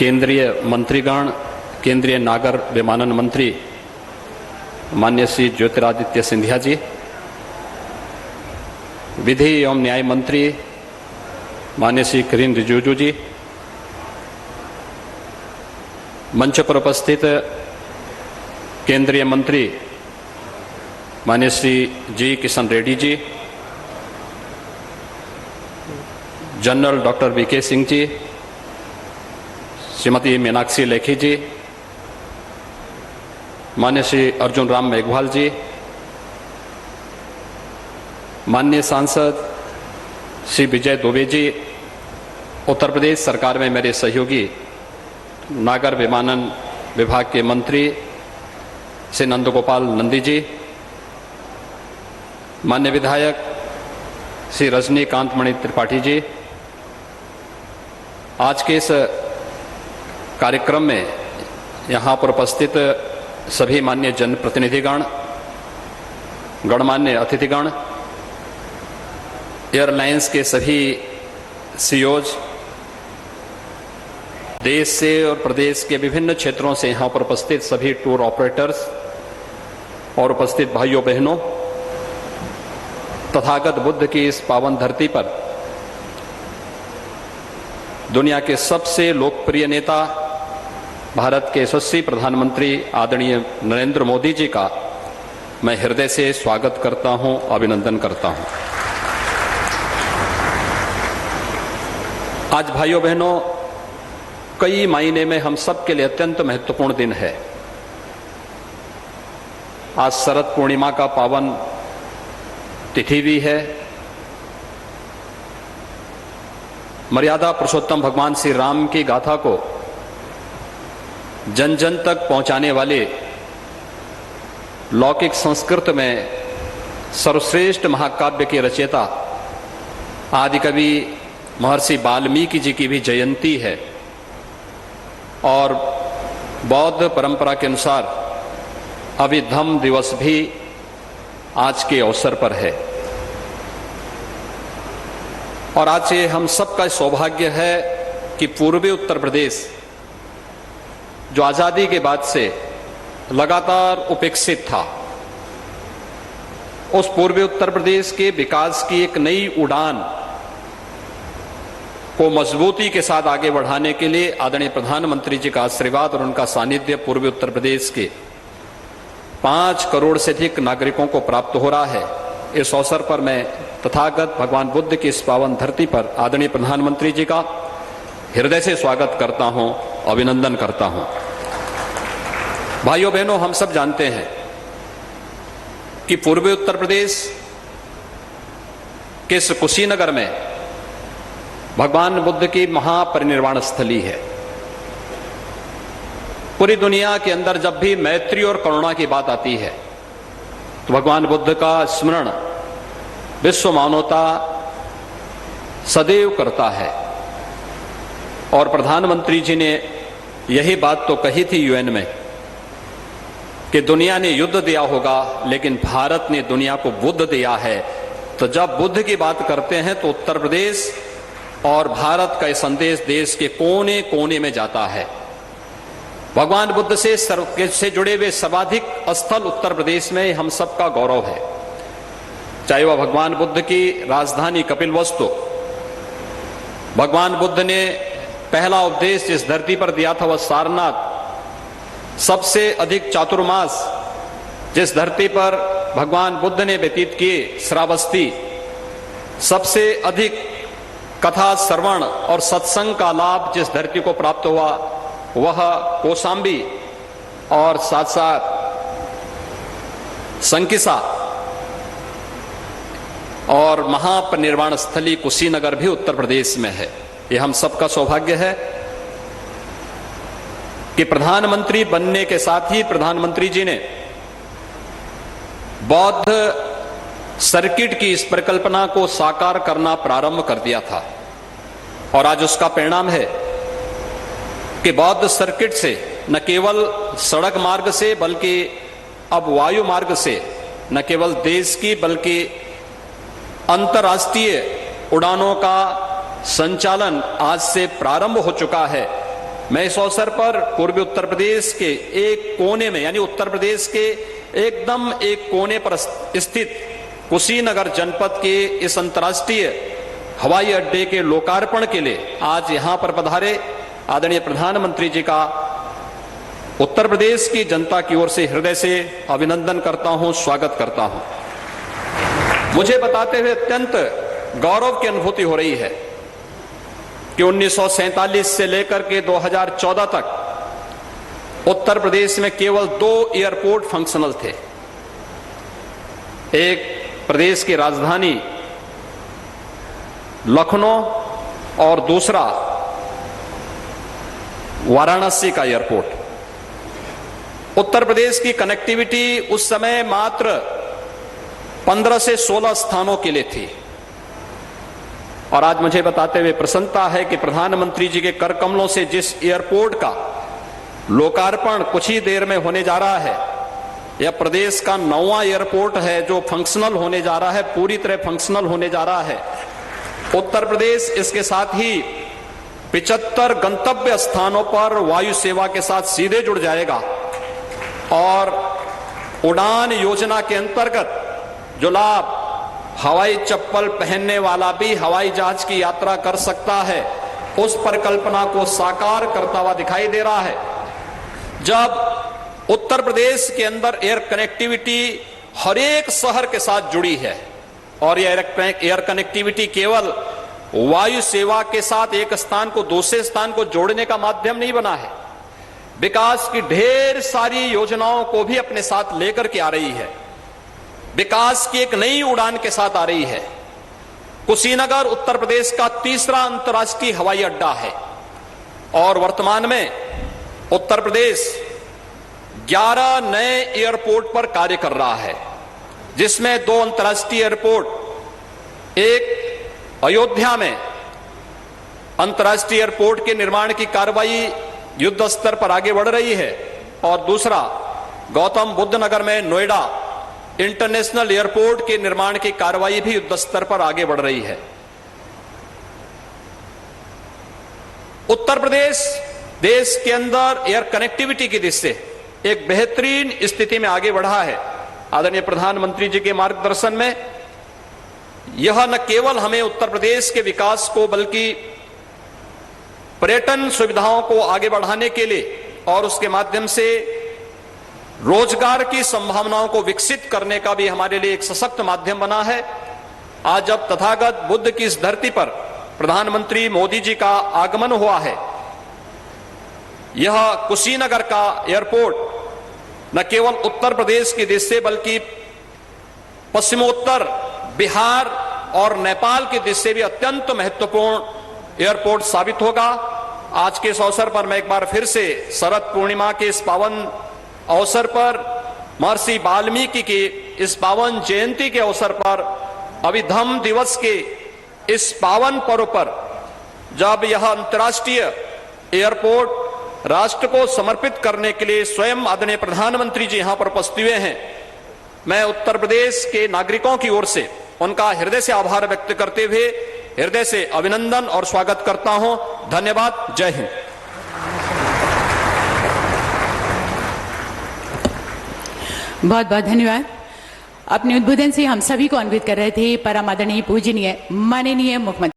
केंद्रीय मंत्रीगण, केंद्रीय नागर विमानन मंत्री माननीय श्री ज्योतिरादित्य सिंधिया जी, विधि एवं न्याय मंत्री माननीय श्री किरेन रिजिजू जी, मंच पर उपस्थित केंद्रीय मंत्री माननीय श्री जी Kishan Reddy ji, general doctor VK Singh ji, Shrimati Meenakshi Lekhi जी, माननीय श्री अर्जुन राम मेघवाल जी, माननीय सांसद श्री विजय दुबे जी, उत्तर प्रदेश सरकार में मेरे सहयोगी नागर विमानन विभाग के मंत्री श्री नंदगोपाल नंदी जी, माननीय विधायक श्री रजनीकांत मणि त्रिपाठी जी, आज के इस कार्यक्रम में यहाँ पर उपस्थित सभी माननीय जनप्रतिनिधिगण, गणमान्य अतिथिगण, एयरलाइंस के सभी सीईओज, देश से और प्रदेश के विभिन्न क्षेत्रों से यहाँ पर उपस्थित सभी टूर ऑपरेटर्स और उपस्थित भाइयों बहनों, तथागत बुद्ध की इस पावन धरती पर दुनिया के सबसे लोकप्रिय नेता भारत के यशस्वी प्रधानमंत्री आदरणीय नरेंद्र मोदी जी का मैं हृदय से स्वागत करता हूं, अभिनंदन करता हूं। आज भाइयों बहनों, कई मायने में हम सब के लिए अत्यंत महत्वपूर्ण दिन है। आज शरद पूर्णिमा का पावन तिथि भी है। मर्यादा पुरुषोत्तम भगवान श्री राम की गाथा को जन जन तक पहुंचाने वाले लौकिक संस्कृत में सर्वश्रेष्ठ महाकाव्य के रचयिता आदिकवि महर्षि वाल्मीकि जी की भी जयंती है और बौद्ध परंपरा के अनुसार अभिधम्म दिवस भी आज के अवसर पर है। और आज से हम सबका सौभाग्य है कि पूर्वी उत्तर प्रदेश, जो आजादी के बाद से लगातार उपेक्षित था, उस पूर्वी उत्तर प्रदेश के विकास की एक नई उड़ान को मजबूती के साथ आगे बढ़ाने के लिए आदरणीय प्रधानमंत्री जी का आशीर्वाद और उनका सानिध्य पूर्वी उत्तर प्रदेश के 5 करोड़ से अधिक नागरिकों को प्राप्त हो रहा है। इस अवसर पर मैं तथागत भगवान बुद्ध की इस पावन धरती पर आदरणीय प्रधानमंत्री जी का हृदय से स्वागत करता हूं, अभिनंदन करता हूं। भाइयों बहनों, हम सब जानते हैं कि पूर्वी उत्तर प्रदेश के इस कुशीनगर में भगवान बुद्ध की महापरिनिर्वाण स्थली है। पूरी दुनिया के अंदर जब भी मैत्री और करुणा की बात आती है तो भगवान बुद्ध का स्मरण विश्व मानवता सदैव करता है। और प्रधानमंत्री जी ने यही बात तो कही थी यूएन में कि दुनिया ने युद्ध दिया होगा लेकिन भारत ने दुनिया को बुद्ध दिया है। तो जब बुद्ध की बात करते हैं तो उत्तर प्रदेश और भारत का यह संदेश देश के कोने कोने में जाता है। भगवान बुद्ध से जुड़े हुए सर्वाधिक स्थल उत्तर प्रदेश में हम सबका गौरव है। चाहे वह भगवान बुद्ध की राजधानी कपिलवस्तु, भगवान बुद्ध ने पहला उपदेश जिस धरती पर दिया था वह सारनाथ, सबसे अधिक चातुर्मास जिस धरती पर भगवान बुद्ध ने व्यतीत किए श्रावस्ती, सबसे अधिक कथा श्रवण और सत्संग का लाभ जिस धरती को प्राप्त हुआ वह कौशाम्बी और साथ साथ संकिसा और महापरिनिर्वाण स्थली कुशीनगर भी उत्तर प्रदेश में है। यह हम सबका सौभाग्य है कि प्रधानमंत्री बनने के साथ ही प्रधानमंत्री जी ने बौद्ध सर्किट की इस परिकल्पना को साकार करना प्रारंभ कर दिया था। और आज उसका परिणाम है कि बौद्ध सर्किट से न केवल सड़क मार्ग से बल्कि अब वायु मार्ग से न केवल देश की बल्कि अंतर्राष्ट्रीय उड़ानों का संचालन आज से प्रारंभ हो चुका है। मैं इस अवसर पर पूर्वी उत्तर प्रदेश के एक कोने में, यानी उत्तर प्रदेश के एकदम एक कोने पर स्थित कुशीनगर जनपद के इस अंतर्राष्ट्रीय हवाई अड्डे के लोकार्पण के लिए आज यहां पर पधारे आदरणीय प्रधानमंत्री जी का उत्तर प्रदेश की जनता की ओर से हृदय से अभिनंदन करता हूं, स्वागत करता हूं। मुझे बताते हुए अत्यंत गौरव की अनुभूति हो रही है कि 1947 से लेकर के 2014 तक उत्तर प्रदेश में केवल 2 एयरपोर्ट फंक्शनल थे। एक प्रदेश की राजधानी लखनऊ और दूसरा वाराणसी का एयरपोर्ट। उत्तर प्रदेश की कनेक्टिविटी उस समय मात्र 15 से 16 स्थानों के लिए थी और आज मुझे बताते हुए प्रसन्नता है कि प्रधानमंत्री जी के कर कमलों से जिस एयरपोर्ट का लोकार्पण कुछ ही देर में होने जा रहा है, यह प्रदेश का 9वां एयरपोर्ट है जो फंक्शनल होने जा रहा है, पूरी तरह फंक्शनल होने जा रहा है। उत्तर प्रदेश इसके साथ ही 75 गंतव्य स्थानों पर वायु सेवा के साथ सीधे जुड़ जाएगा और उड़ान योजना के अंतर्गत जो लाभ हवाई चप्पल पहनने वाला भी हवाई जहाज की यात्रा कर सकता है, उस परिकल्पना को साकार करता हुआ दिखाई दे रहा है। जब उत्तर प्रदेश के अंदर एयर कनेक्टिविटी हर एक शहर के साथ जुड़ी है और यह एयर कनेक्टिविटी केवल वायु सेवा के साथ एक स्थान को दूसरे स्थान को जोड़ने का माध्यम नहीं बना है, विकास की ढेर सारी योजनाओं को भी अपने साथ लेकर के आ रही है, विकास की एक नई उड़ान के साथ आ रही है। कुशीनगर उत्तर प्रदेश का तीसरा अंतर्राष्ट्रीय हवाई अड्डा है और वर्तमान में उत्तर प्रदेश 11 नए एयरपोर्ट पर कार्य कर रहा है, जिसमें 2 अंतर्राष्ट्रीय एयरपोर्ट, एक अयोध्या में अंतर्राष्ट्रीय एयरपोर्ट के निर्माण की कार्रवाई युद्ध स्तर पर आगे बढ़ रही है और दूसरा गौतम बुद्ध नगर में नोएडा इंटरनेशनल एयरपोर्ट के निर्माण की कार्रवाई भी युद्ध स्तर पर आगे बढ़ रही है। उत्तर प्रदेश देश के अंदर एयर कनेक्टिविटी की दृष्टि से एक बेहतरीन स्थिति में आगे बढ़ा है। आदरणीय प्रधानमंत्री जी के मार्गदर्शन में यह न केवल हमें उत्तर प्रदेश के विकास को बल्कि पर्यटन सुविधाओं को आगे बढ़ाने के लिए और उसके माध्यम से रोजगार की संभावनाओं को विकसित करने का भी हमारे लिए एक सशक्त माध्यम बना है। आज जब तथागत बुद्ध की इस धरती पर प्रधानमंत्री मोदी जी का आगमन हुआ है, यह कुशीनगर का एयरपोर्ट न केवल उत्तर प्रदेश की दृष्टि से बल्कि पश्चिमोत्तर बिहार और नेपाल की दृष्टि से भी अत्यंत महत्वपूर्ण एयरपोर्ट साबित होगा। आज के इस अवसर पर मैं एक बार फिर से शरद पूर्णिमा के इस पावन अवसर पर, महर्षि वाल्मीकि की इस पावन जयंती के अवसर पर, अभिधम्म दिवस के इस पावन पर्व पर जब यह अंतर्राष्ट्रीय एयरपोर्ट राष्ट्र को समर्पित करने के लिए स्वयं आदरणीय प्रधानमंत्री जी यहां पर उपस्थित हुए हैं, मैं उत्तर प्रदेश के नागरिकों की ओर से उनका हृदय से आभार व्यक्त करते हुए हृदय से अभिनंदन और स्वागत करता हूं। धन्यवाद। जय हिंद। बहुत बहुत धन्यवाद। अपने उद्बोधन से हम सभी को अन्वित कर रहे थे परम आदरणीय पूजनीय माननीय मुख्यमंत्री